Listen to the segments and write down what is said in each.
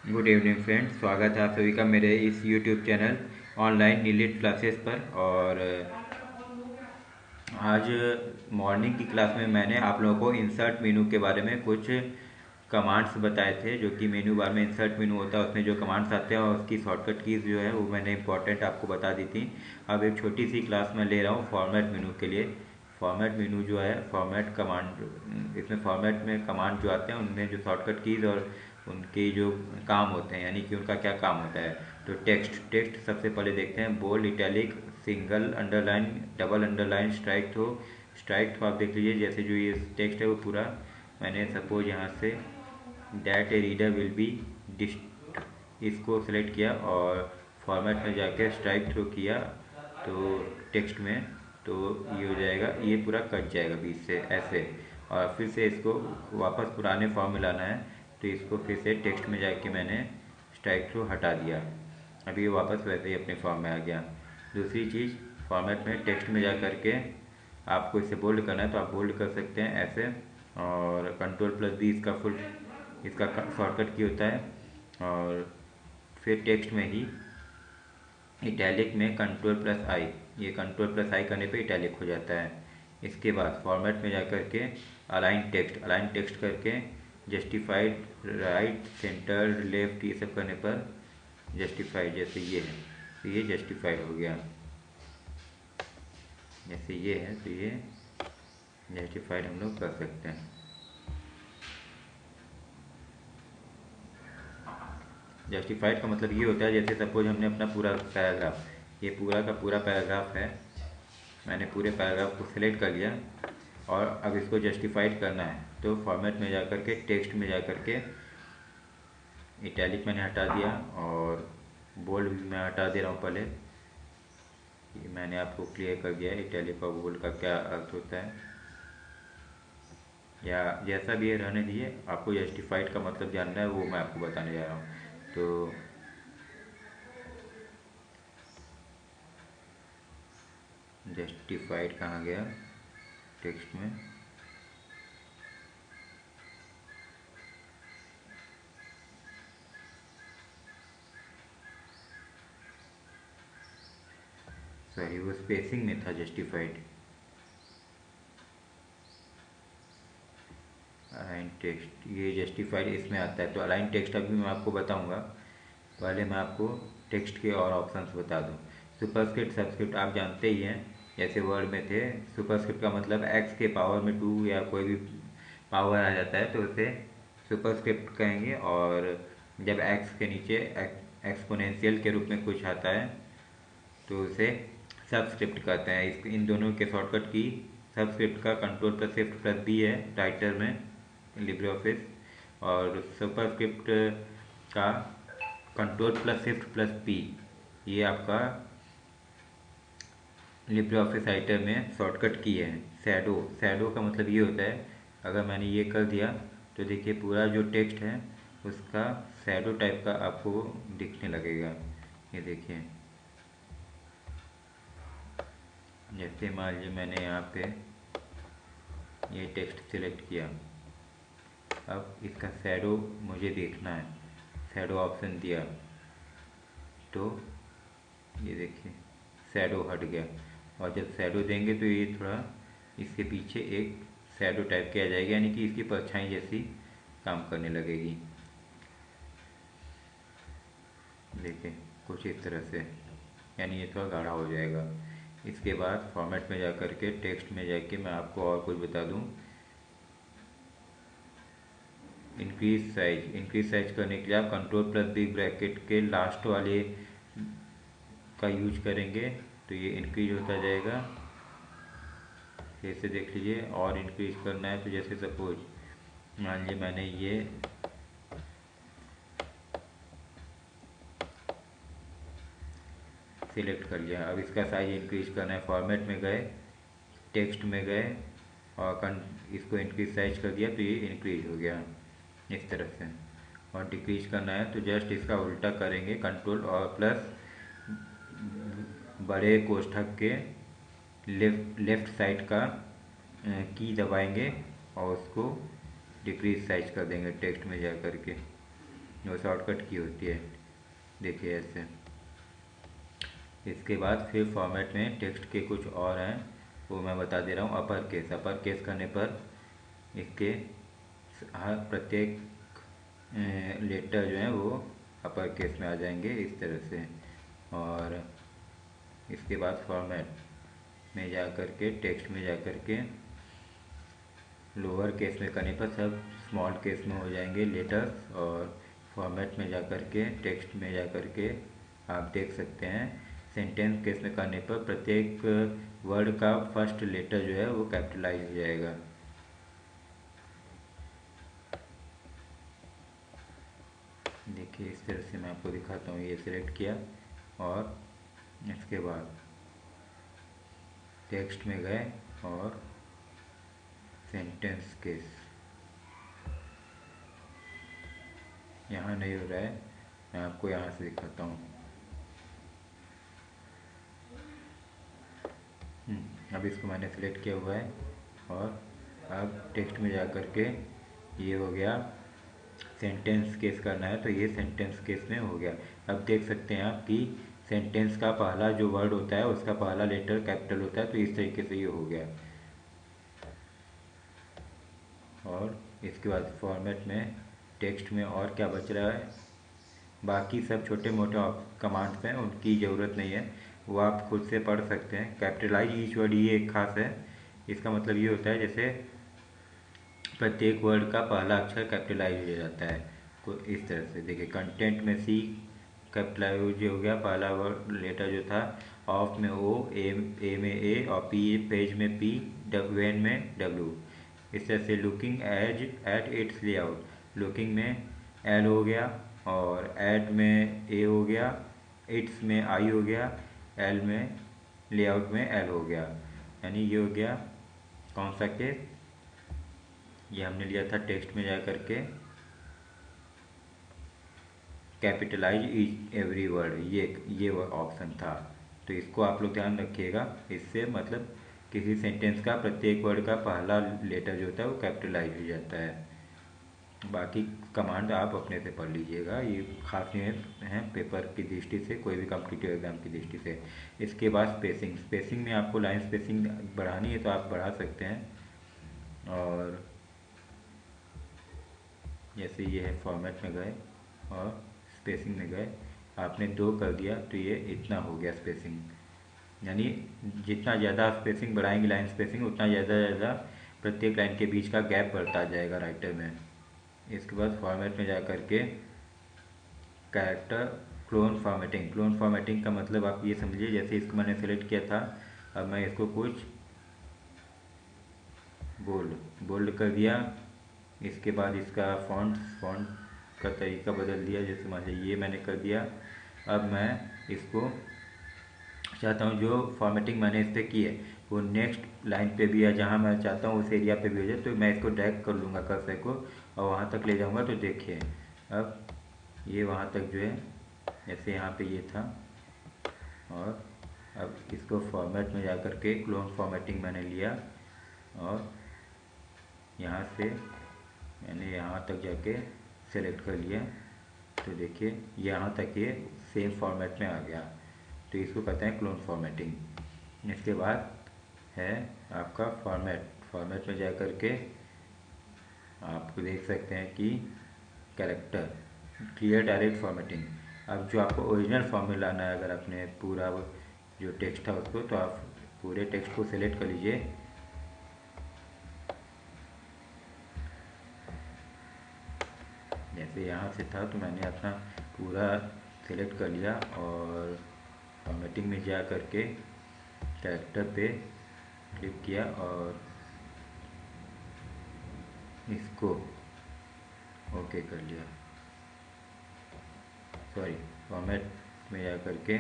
Good evening friends, स्वागत है आप सभी का मेरे इस YouTube channel online NIELIT classes पर। और आज मॉर्निंग की क्लास में मैंने आप लोगों को इंसर्ट मेनू के बारे में कुछ कमांड्स बताए थे, जो कि मेनू बार में इंसर्ट मेनू होता है, उसमें जो कमांड्स आते हैं और उसकी शॉर्टकट कीज़ जो है वो मैंने इंपॉर्टेंट आपको बता दी थी। अब एक छोटी सी क्लास मैं ले रहा हूँ फॉर्मेट मेनू के लिए। फॉर्मेट मेनू जो है, फॉर्मेट कमांड, इसमें फॉर्मेट में कमांड जो आते हैं उनमें जो शॉर्टकट कीज़ और उनके जो काम होते हैं, यानी कि उनका क्या काम होता है। तो टेक्स्ट टेक्स्ट सबसे पहले देखते हैं। Bold, italic, single underline, double underline, strike through आप देख लीजिए। जैसे जो ये टेक्स्ट है वो पूरा मैंने सपोज यहाँ से that a reader will be डिस्ट, इसको सेलेक्ट किया और फॉर्मेट में जाके स्ट्राइक थ्रू किया तो टेक्स्ट में, तो ये हो जाएगा, ये पूरा कट जाएगा बीच से ऐसे। और फिर से इसको वापस पुराने फॉर्म में लाना है, तो इसको फिर से टेक्स्ट में जाके मैंने स्ट्राइक थ्रू हटा दिया। अभी ये वापस वैसे ही अपने फॉर्म में आ गया। दूसरी चीज़, फॉर्मेट में टेक्स्ट में जा करके आपको इसे बोल्ड करना है तो आप बोल्ड कर सकते हैं ऐसे, और कंट्रोल+B इसका फुल, इसका शॉर्टकट की होता है। और फिर टेक्स्ट में ही इटैलिक में कंट्रोल+I, ये कंट्रोल+I करने पे इटैलिक हो जाता है। इसके बाद फॉर्मेट में जाकर के अलाइन टेक्स्ट करके जस्टिफाइड, राइट, सेंटर, लेफ्ट, ये सब करने पर जस्टिफाइड, जैसे ये है तो ये जस्टिफाइड हो गया। जैसे ये है तो ये जस्टिफाइड हम लोग कर सकते हैं। जस्टिफाइड का मतलब ये होता है, जैसे सपोज हमने अपना पूरा पैराग्राफ, ये पूरा का पूरा पैराग्राफ है, मैंने पूरे पैराग्राफ को सिलेक्ट कर लिया और अब इसको जस्टिफाइड करना है, तो फॉर्मेट में जाकर के टेक्स्ट में जाकर के इटैलिक मैंने हटा दिया और बोल्ड भी मैं हटा दे रहा हूँ पहले। ये मैंने आपको क्लियर कर दिया है इटैलिक और बोल्ड का क्या अर्थ होता है, या जैसा भी है रहने दीजिए। आपको जस्टिफाइड का मतलब जानना है, वो मैं आपको बताने जा रहा हूँ। तो जस्टिफाइड कहाँ गया टेक्स्ट में, सॉरी वो स्पेसिंग में था जस्टिफाइड। अलाइन टेक्स्ट, ये जस्टिफाइड इसमें आता है। तो अलाइन टेक्स्ट अभी मैं आपको बताऊंगा, पहले मैं आपको टेक्स्ट के और ऑप्शंस बता दूं। सुपरस्क्रिप्ट, सबस्क्रिप्ट आप जानते ही हैं, जैसे वर्ड में थे। सुपरस्क्रिप्ट का मतलब एक्स के पावर में 2 या कोई भी पावर आ जाता है तो उसे सुपरस्क्रिप्ट कहेंगे। और जब एक्स के नीचे एक्सपोनेंशियल के रूप में कुछ आता है तो उसे सबस्क्रिप्ट कहते हैं। इस इन दोनों के शॉर्टकट की, सबस्क्रिप्ट का कंट्रोल+Shift+B है टाइटल में लिब्रे ऑफिस, और सुपरस्क्रिप्ट का कंट्रोल+Shift+P, ये आपका लिब्रे ऑफिस राइटर में शॉर्टकट की है। शैडो का मतलब ये होता है, अगर मैंने ये कर दिया तो देखिए पूरा जो टेक्स्ट है उसका शैडो टाइप का आपको दिखने लगेगा। ये देखिए, जैसे मान लीजिए मैंने यहाँ पे ये टेक्स्ट सिलेक्ट किया, अब इसका शैडो मुझे देखना है, शैडो ऑप्शन दिया तो ये देखिए शैडो हट गया। और जब शैडो देंगे तो ये थोड़ा इसके पीछे एक शैडो टाइप की आ जाएगी, यानी कि इसकी परछाई जैसी काम करने लगेगी। देखिए कुछ इस तरह से, यानी ये थोड़ा गाढ़ा हो जाएगा। इसके बाद फॉर्मेट में जा कर के टेक्स्ट में जाके मैं आपको और कुछ बता दूं। इंक्रीज साइज करने के लिए आप कंट्रोल+B ब्रैकेट के लास्ट वाले का यूज करेंगे तो ये इंक्रीज होता जाएगा। फिर से देख लीजिए, और इंक्रीज करना है तो जैसे सपोज मान लीजिए मैंने ये सिलेक्ट कर लिया, अब इसका साइज इंक्रीज करना है, फॉर्मेट में गए, टेक्स्ट में गए और इसको इंक्रीज साइज कर दिया तो ये इंक्रीज हो गया इस तरह से। और डिक्रीज करना है तो जस्ट इसका उल्टा करेंगे, कंट्रोल और प्लस बड़े कोष्ठक के लेफ्ट साइड का की दबाएंगे और उसको डिक्रीज साइज कर देंगे टेक्स्ट में जा कर के। वो शॉर्टकट की होती है, देखिए ऐसे। इसके बाद फिर फॉर्मेट में टेक्स्ट के कुछ और हैं, वो मैं बता दे रहा हूँ। अपर केस करने पर इसके हर प्रत्येक लेटर जो है वो अपर केस में आ जाएंगे इस तरह से। और इसके बाद फॉर्मेट में जा कर के, टेक्स्ट में जा कर के लोअर केस में करने पर सब स्मॉल केस में हो जाएंगे लेटर्स। और फॉर्मेट में जा कर के, टेक्स्ट में जा कर के आप देख सकते हैं सेंटेंस केस में करने पर प्रत्येक वर्ड का फर्स्ट लेटर जो है वो कैपिटलाइज हो जाएगा। देखिए इस तरह से मैं आपको दिखाता हूँ। ये सिलेक्ट किया और इसके बाद टेक्स्ट में गए और सेंटेंस केस यहाँ नहीं हो रहा है, मैं आपको यहाँ से दिखाता हूँ। अब इसको मैंने सेलेक्ट किया हुआ है और अब टेक्स्ट में जा कर के ये हो गया सेंटेंस केस करना है, तो ये सेंटेंस केस में हो गया। अब देख सकते हैं आप कि सेंटेंस का पहला जो वर्ड होता है उसका पहला लेटर कैपिटल होता है, तो इस तरीके से ये हो गया। और इसके बाद फॉर्मेट में, टेक्स्ट में और क्या बच रहा है, बाकी सब छोटे मोटे कमांड्स हैं, उनकी ज़रूरत नहीं है, वो आप खुद से पढ़ सकते हैं। कैपिटलाइज ईच वर्ड ये एक खास है, इसका मतलब ये होता है जैसे प्रत्येक वर्ड का पहला अक्षर कैपिटलाइज हो जाता है, इस तरह से। देखिए कंटेंट में सी कैपिटलाइज हो गया, पहला वर्ड लेटर जो था। ऑफ में ओ, ए में ए, और पी पेज में पी, वेन में डब्ल्यू। इस तरह से looking as at its layout, looking में एल हो गया, और एट में ए हो गया, इट्स में आई हो गया, एल में लेआउट में एल हो गया। यानी ये हो गया कौन सा केस, ये हमने लिया था टेक्स्ट में जा कर के कैपिटलाइज ईच एवरी वर्ड, ये ऑप्शन था। तो इसको आप लोग ध्यान रखिएगा, इससे मतलब किसी सेंटेंस का प्रत्येक वर्ड का पहला लेटर जो होता है वो कैपिटलाइज हो जाता है। बाकी कमांड आप अपने से पढ़ लीजिएगा, ये खास नहीं है पेपर की दृष्टि से, कोई भी कॉम्पिटिटिव एग्जाम की दृष्टि से। इसके बाद स्पेसिंग में आपको लाइन स्पेसिंग बढ़ानी है तो आप बढ़ा सकते हैं। और जैसे ये है फॉर्मेट में गए और स्पेसिंग में गए, आपने 2 कर दिया तो ये इतना हो गया स्पेसिंग। यानी जितना ज़्यादा स्पेसिंग बढ़ाएंगे लाइन स्पेसिंग, उतना ज़्यादा प्रत्येक लाइन के बीच का गैप बढ़ता जाएगा राइटर में। इसके बाद फॉर्मेट में जा कर के कैरेक्टर क्लोन फॉर्मेटिंग का मतलब आप ये समझिए जैसे इसको मैंने सेलेक्ट किया था, अब मैं इसको कुछ बोल्ड कर दिया। इसके बाद इसका फॉन्ट का तरीका बदल दिया, जैसे मान लीजिए ये मैंने कर दिया। अब मैं इसको चाहता हूँ जो फॉर्मेटिंग मैंने इस पर की है वो नेक्स्ट लाइन पे भी है, जहाँ मैं चाहता हूँ उस एरिया पे भी हो जाए, तो मैं इसको ड्रैग कर लूँगा कर्सर को और वहाँ तक ले जाऊँगा। तो देखिए अब ये वहाँ तक जो है, जैसे यहाँ पे ये था। और अब इसको फॉर्मेट में जा कर के क्लोन फॉर्मेटिंग मैंने लिया और यहाँ से मैंने यहाँ तक जाके सेलेक्ट कर लिया, तो देखिए यहाँ तक ये सेम फॉर्मेट में आ गया। तो इसको कहते हैं क्लोन फॉर्मेटिंग। इसके बाद है आपका फॉर्मेट में जा कर के आप देख सकते हैं कि कैरेक्टर क्लियर डायरेक्ट फॉर्मेटिंग। अब जो आपको ओरिजिनल फॉर्म में लाना है, अगर आपने पूरा जो टेक्स्ट था उसको, तो आप पूरे टेक्स्ट को सिलेक्ट कर लीजिए। जैसे यहाँ से था तो मैंने अपना पूरा सिलेक्ट कर लिया और फॉर्मेटिंग में जा करके कैरेक्टर पे क्लिक किया और इसको ओके कर लिया। सॉरी, फॉर्मेट में जा करके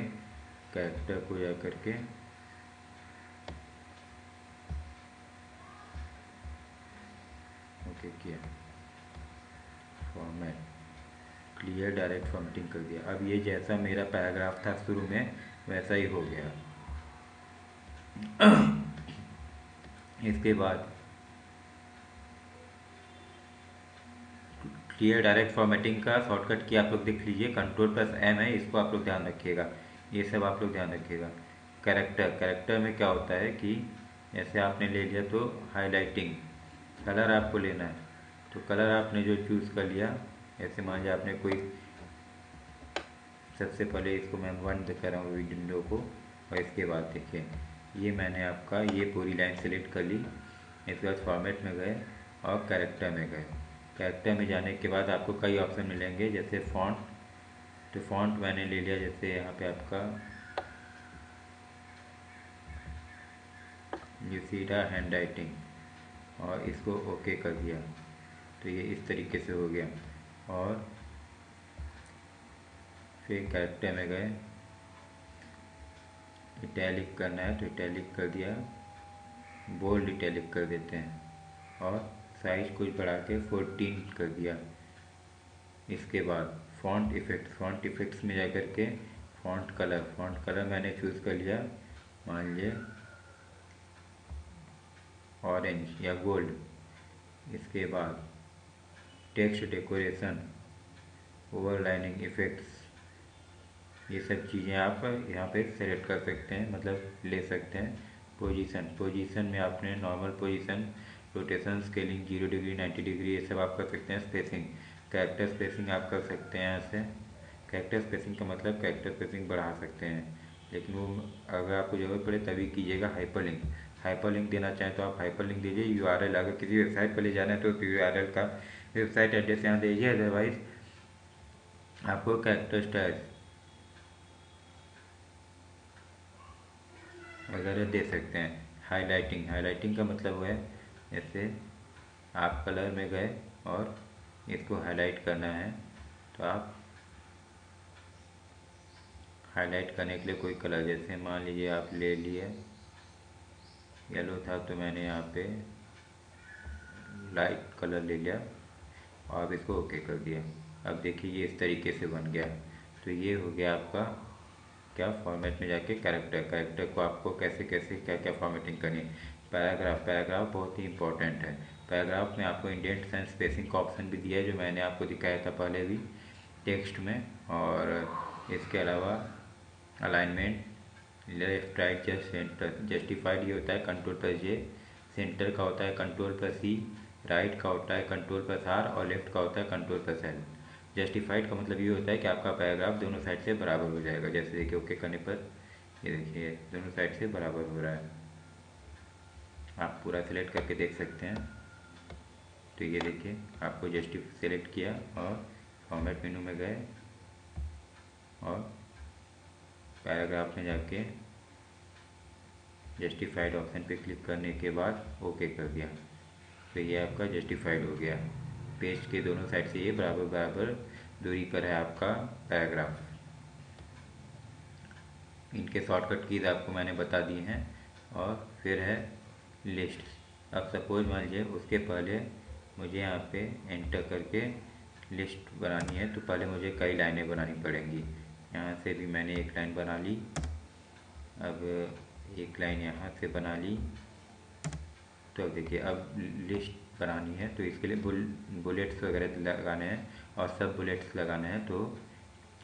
कैरेक्टर को जा करके ओके किया, फॉर्मेट क्लियर डायरेक्ट फॉर्मेटिंग कर दिया। अब ये जैसा मेरा पैराग्राफ था शुरू में वैसा ही हो गया। इसके बाद क्लियर डायरेक्ट फॉर्मेटिंग का शॉर्टकट की आप लोग देख लीजिए, कंट्रोल+M है, इसको आप लोग ध्यान रखिएगा, ये सब आप लोग ध्यान रखिएगा। कैरेक्टर में क्या होता है कि ऐसे आपने ले लिया तो हाईलाइटिंग, कलर आपको लेना है, तो कलर आपने जो चूज़ कर लिया, ऐसे मान लीजिए आपने कोई, सबसे पहले इसको मैं बंद कर रहा हूँ विंडो को, और इसके बाद देखिए ये मैंने आपका ये पूरी लाइन सेलेक्ट कर ली। इसके बाद फॉर्मेट में गए और कैरेक्टर में गए। कैरेक्टर में जाने के बाद आपको कई ऑप्शन मिलेंगे, जैसे फ़ॉन्ट, तो फ़ॉन्ट मैंने ले लिया, जैसे यहाँ पे आपका यूसीडा हैंड राइटिंग, और इसको ओके कर दिया, तो ये इस तरीके से हो गया। और फिर कैरेक्टर में गए, इटैलिक करना है तो इटैलिक कर दिया, बोल्ड इटैलिक कर देते हैं, और साइज कुछ बढ़ा के 14 कर दिया। इसके बाद फ़ॉन्ट इफ़ेक्ट्स में जा कर के फ़ॉन्ट कलर मैंने चूज़ कर लिया, मान लीजिए ऑरेंज या गोल्ड। इसके बाद टेक्स्ट डेकोरेशन, ओवरलाइनिंग इफ़ेक्ट्स, ये सब चीज़ें आप यहाँ पे सेलेक्ट कर सकते हैं, मतलब ले सकते हैं। पोजीशन में आपने normal position, rotation, scaling 0 degree 90 degree ये सब आप कर सकते हैं। कैरेक्टर स्पेसिंग आप कर सकते हैं यहाँ से। कैरेक्टर स्पेसिंग का मतलब कैरेक्टर स्पेसिंग बढ़ा सकते हैं, लेकिन वो अगर आपको ज़रूरत पड़े तभी कीजिएगा। हाइपरलिंक देना चाहें तो आप हाइपरलिंक दीजिए। यूआरएल अगर किसी वेबसाइट पर ले जाना है तो यूआरएल का वेबसाइट एड्रेस यहाँ दीजिए, अदरवाइज आपको कैरेक्टर स्टाइल वगैरह दे सकते हैं। हाइलाइटिंग का मतलब है जैसे आप कलर में गए और इसको हाईलाइट करना है, तो आप हाईलाइट करने के लिए कोई कलर, जैसे मान लीजिए आप ले लिए येलो था तो मैंने यहाँ पे लाइट कलर ले लिया और इसको ओके कर दिया। अब देखिए ये इस तरीके से बन गया। तो ये हो गया आपका क्या, फॉर्मेट में जाके कैरेक्टर को आपको कैसे कैसे क्या क्या फॉर्मेटिंग करनी है। पैराग्राफ बहुत ही इंपॉर्टेंट है। पैराग्राफ में आपको इंडेंट्स एंड स्पेसिंग का ऑप्शन भी दिया है, जो मैंने आपको दिखाया था पहले भी टेक्स्ट में। और इसके अलावा alignment, left right just centre, justified ये होता है Ctrl+J, सेंटर का होता है Ctrl+C, राइट का होता है Ctrl+R, और लेफ्ट का होता है Ctrl+L। जस्टिफाइड का मतलब ये होता है कि आपका पैराग्राफ दोनों साइड से बराबर हो जाएगा। जैसे देखिए ओके करने पर ये देखिए दोनों साइड से बराबर हो रहा है। आप पूरा सिलेक्ट करके देख सकते हैं। तो ये देखिए आपको सेलेक्ट किया और फॉर्मेट मेनू में गए और पैराग्राफ में जाके जस्टिफाइड ऑप्शन पे क्लिक करने के बाद ओके कर दिया, तो ये आपका जस्टिफाइड हो गया। पेज के दोनों साइड से ये बराबर बराबर दूरी पर है आपका पैराग्राफ। इनके शॉर्टकट कीज़ आपको मैंने बता दी हैं। और फिर है लिस्ट। अब सपोज मान लीजिए उसके पहले मुझे यहाँ पे एंटर करके लिस्ट बनानी है, तो पहले मुझे कई लाइनें बनानी पड़ेंगी। यहाँ से भी मैंने एक लाइन बना ली, अब एक लाइन यहाँ से बना ली। तो अब देखिए अब लिस्ट बनानी है तो इसके लिए बुलेट्स वगैरह लगाने हैं और सब बुलेट्स लगाने हैं, तो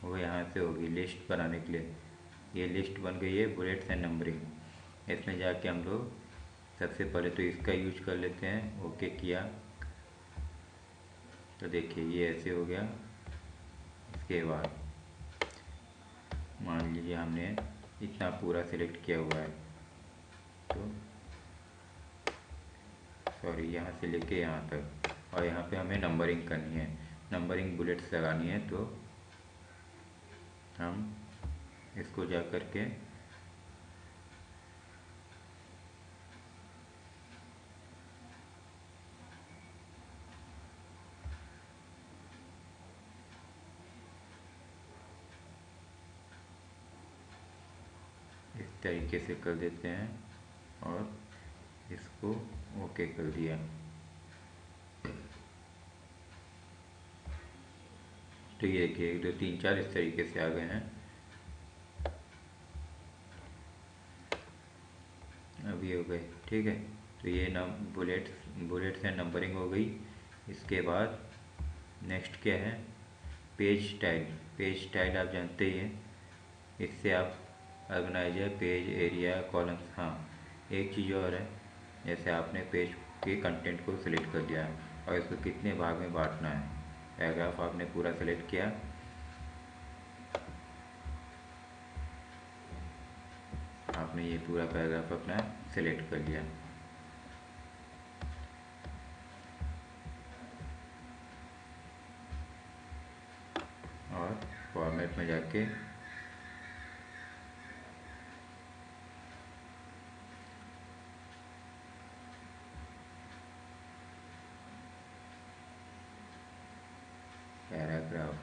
वो यहाँ से होगी लिस्ट बनाने के लिए। ये लिस्ट बन गई है, बुलेट्स एंड नंबरिंग। इसमें जाके हम लोग सबसे पहले तो इसका यूज कर लेते हैं। ओके किया तो देखिए ये ऐसे हो गया। इसके बाद मान लीजिए हमने इतना पूरा सिलेक्ट किया हुआ है, तो सॉरी यहाँ से लेके यहाँ तक, और यहाँ पे हमें नंबरिंग करनी है, नंबरिंग बुलेट्स लगानी है। तो हम इसको जा कर के इस तरीके से कर देते हैं और इसको ओके कर दिया। तो ये देखिए 1 2 3 4 इस तरीके से आ गए हैं। अब ये हो गए, ठीक है। तो ये बुलेट्स एंड नंबरिंग हो गई। इसके बाद नेक्स्ट क्या है, पेज स्टाइल। पेज स्टाइल आप जानते ही हैं, इससे आप ऑर्गेनाइजर, पेज एरिया, कॉलम्स, हाँ एक चीज़ और है, जैसे आपने पेज के कंटेंट को सिलेक्ट कर लिया और इसको कितने भाग में बांटना है। पैराग्राफ आपने पूरा सिलेक्ट किया, आपने ये पूरा पैराग्राफ अपना सिलेक्ट कर लिया। और फॉर्मेट में जाके पैराग्राफ,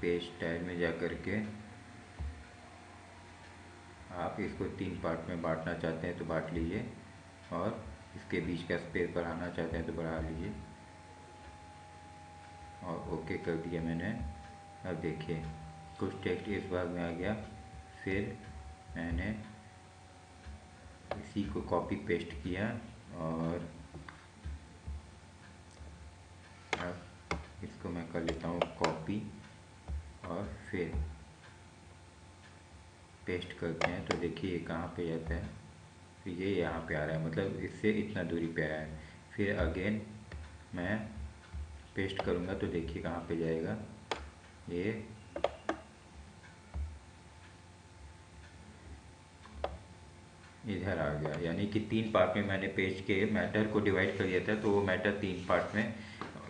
पेज स्टाइल में जा कर के आप इसको 3 पार्ट में बांटना चाहते हैं तो बांट लीजिए, और इसके बीच का स्पेस बढ़ाना चाहते हैं तो बढ़ा लीजिए, और ओके कर दिया मैंने। अब देखिए कुछ टेक्स्ट इस भाग में आ गया, फिर मैंने इसी को कॉपी पेस्ट किया और अब इसको मैं कर लेता हूँ कॉपी और फिर पेस्ट करते हैं, तो देखिए ये कहाँ पे जाता है, तो ये यहाँ पे आ रहा है, मतलब इससे इतना दूरी पे आया है। फिर अगेन मैं पेस्ट करूँगा तो देखिए कहाँ पे जाएगा, ये इधर आ गया। यानी कि 3 पार्ट में मैंने पेज के मैटर को डिवाइड कर दिया था, तो वो मैटर 3 पार्ट में,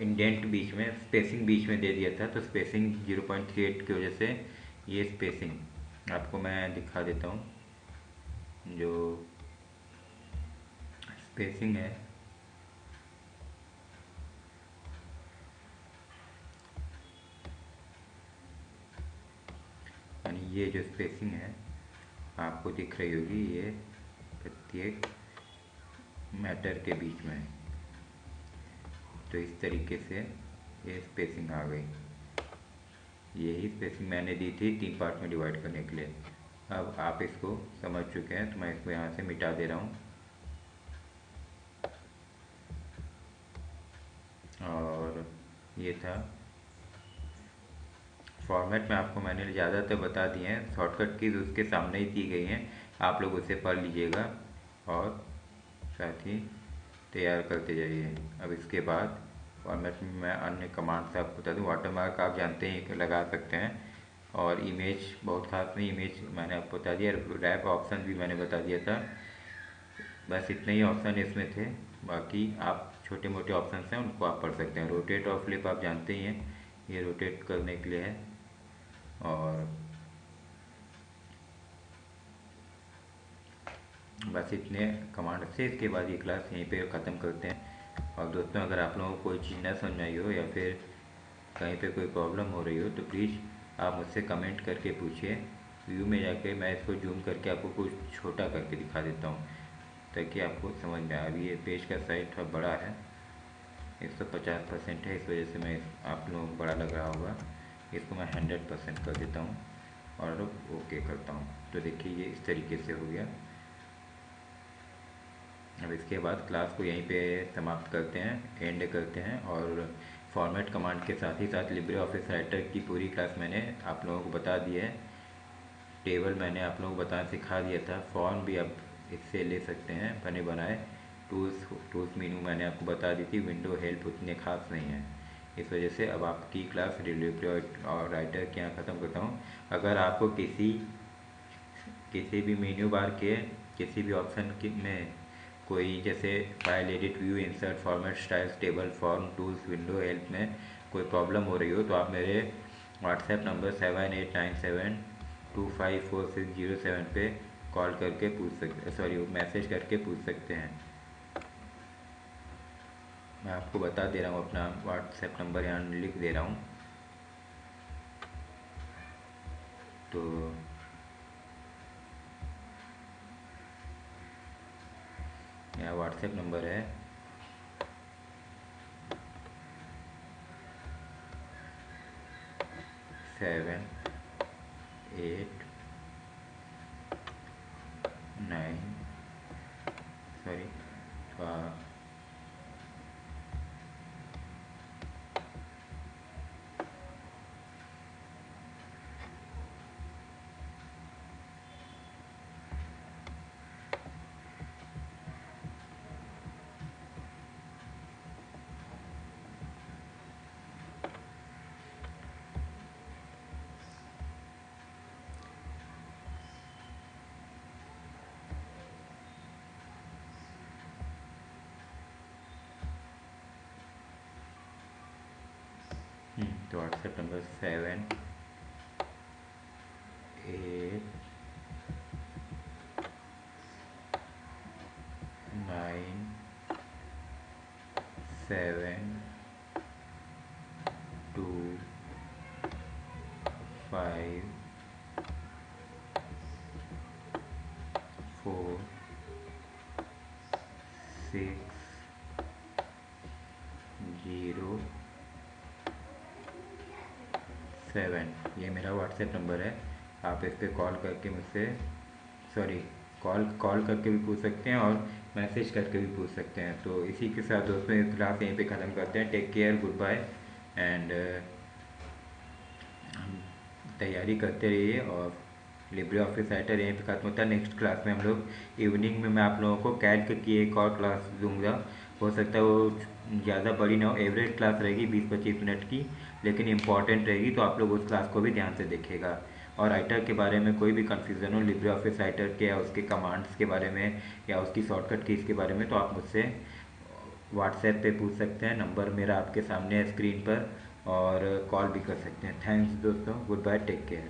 इंडेंट बीच में, स्पेसिंग बीच में दे दिया था, तो स्पेसिंग 0.38 की वजह से ये स्पेसिंग आपको मैं दिखा देता हूँ। जो स्पेसिंग है, यानी ये जो स्पेसिंग है आपको दिख रही होगी, ये प्रत्येक मैटर के बीच में, तो इस तरीके से ये स्पेसिंग आ गई। यही स्पेसिंग मैंने दी थी 3 पार्ट में डिवाइड करने के लिए। अब आप इसको समझ चुके हैं, तो मैं इसको यहाँ से मिटा दे रहा हूँ। और ये था फॉर्मेट में, आपको मैंने ज़्यादातर बता दिए हैं, शॉर्टकट कीज उसके सामने ही दी गई हैं, आप लोग उसे पढ़ लीजिएगा और साथ ही तैयार करते जाइए। अब इसके बाद फॉर्मेट में मैं अन्य कमांड्स आपको बता दूँ। वाटरमार्क आप जानते हैं कि लगा सकते हैं, और इमेज बहुत खास नहीं, इमेज मैंने आपको बता दिया, रैप ऑप्शन भी मैंने बता दिया था। बस इतने ही ऑप्शन इसमें थे, बाकी आप छोटे मोटे ऑप्शन हैं उनको आप पढ़ सकते हैं। रोटेट और फ्लिप आप जानते ही हैं, ये रोटेट करने के लिए है। और बस इतने कमांड से इसके बाद ये क्लास यहीं पे ख़त्म करते हैं। और दोस्तों, अगर आप लोगों को कोई चीज़ ना समझ आई हो या फिर कहीं पे कोई प्रॉब्लम हो रही हो तो प्लीज़ आप मुझसे कमेंट करके पूछिए। व्यू में जाके मैं इसको जूम करके आपको कुछ छोटा करके दिखा देता हूँ, ताकि आपको समझ में आए। अभी ये पेज का साइज थोड़ा बड़ा है, 150% है, इस वजह से मैं आप लोगों को बड़ा लग रहा होगा। इसको मैं 100% कर देता हूँ और ओके करता हूँ, तो देखिए ये इस तरीके से हो गया। अब इसके बाद क्लास को यहीं पे समाप्त करते हैं, एंड करते हैं। और फॉर्मेट कमांड के साथ ही साथ लिब्रे ऑफिस राइटर की पूरी क्लास मैंने आप लोगों को बता दी है। टेबल मैंने आप लोगों को बताना सिखा दिया था, फॉर्म भी आप इससे ले सकते हैं बने बनाए। टूल्स मीनू मैंने आपको बता दी थी, विंडो हेल्प उतने खास नहीं है, इस वजह से अब आपकी क्लास लिब्रे और राइटर के यहाँ ख़त्म करता हूँ। अगर आपको किसी भी मेन्यू बार के किसी भी ऑप्शन में कोई, जैसे file, edit, view, insert, format, styles, table, form, tools, window help में कोई प्रॉब्लम हो रही हो तो आप मेरे व्हाट्सएप नंबर 7897254607 पे कॉल करके पूछ सकते, सॉरी मैसेज करके पूछ सकते हैं। मैं आपको बता दे रहा हूँ, अपना व्हाट्सएप नंबर यहाँ लिख दे रहा हूँ। तो मेरा व्हाट्सएप नंबर है 789, सॉरी तो व्हाट्सएप नंबर 7 8 9 7 2 5 4 6 0 7। ये मेरा व्हाट्सएप नंबर है। आप इस पर कॉल करके मुझसे कॉल करके भी पूछ सकते हैं और मैसेज करके भी पूछ सकते हैं। तो इसी के साथ दोस्तों ये क्लास यहीं पे ख़त्म करते हैं। टेक केयर, गुड बाय एंड तैयारी करते रहिए। और लिब्रे ऑफिस राइटर यहीं पे खत्म होता है। नेक्स्ट क्लास में हम लोग इवनिंग में मैं आप लोगों को कैल्क की एक और क्लास दूंगा। हो सकता है वो ज़्यादा बड़ी ना हो, एवरेज क्लास रहेगी 20-25 मिनट की, लेकिन इंपॉर्टेंट रहेगी, तो आप लोग उस क्लास को भी ध्यान से देखिएगा। और राइटर के बारे में कोई भी कन्फ्यूज़न हो लिब्रे ऑफिस राइटर के या उसके कमांड्स के बारे में या उसकी शॉर्टकट कीज़ के बारे में, तो आप मुझसे व्हाट्सएप पे पूछ सकते हैं। नंबर मेरा आपके सामने है स्क्रीन पर, और कॉल भी कर सकते हैं। थैंक्स दोस्तों, गुड बाय, टेक केयर।